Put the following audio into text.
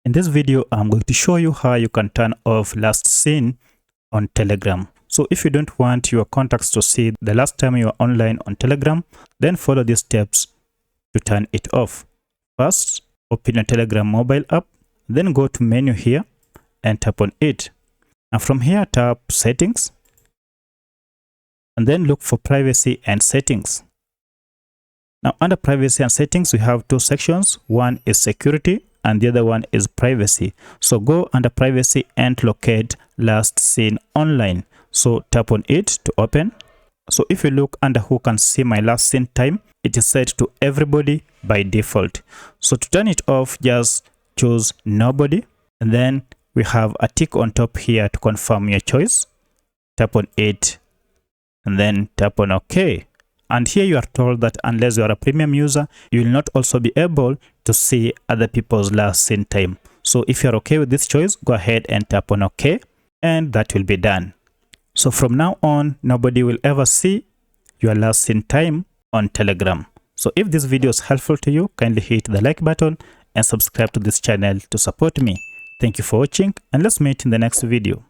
In this video, I'm going to show you how you can turn off last seen on Telegram. So if you don't want your contacts to see the last time you were online on Telegram, then follow these steps to turn it off. First, open your Telegram mobile app, then go to menu here and tap on it. And from here, tap settings, and then look for privacy and settings. Now under privacy and settings, we have two sections. One is security and the other one is privacy. So go under privacy and locate last seen online. So tap on it to open. So if you look under who can see my last seen time, it is set to everybody by default. So to turn it off, just choose nobody, and then we have a tick on top here to confirm your choice. Tap on it and then tap on OK. And here you are told that unless you are a premium user, you will not also be able to see other people's last seen time. So if you're okay with this choice, go ahead and tap on OK, and that will be done. So from now on, nobody will ever see your last seen time on Telegram. So if this video is helpful to you, kindly hit the like button and subscribe to this channel to support me. Thank you for watching, and let's meet in the next video.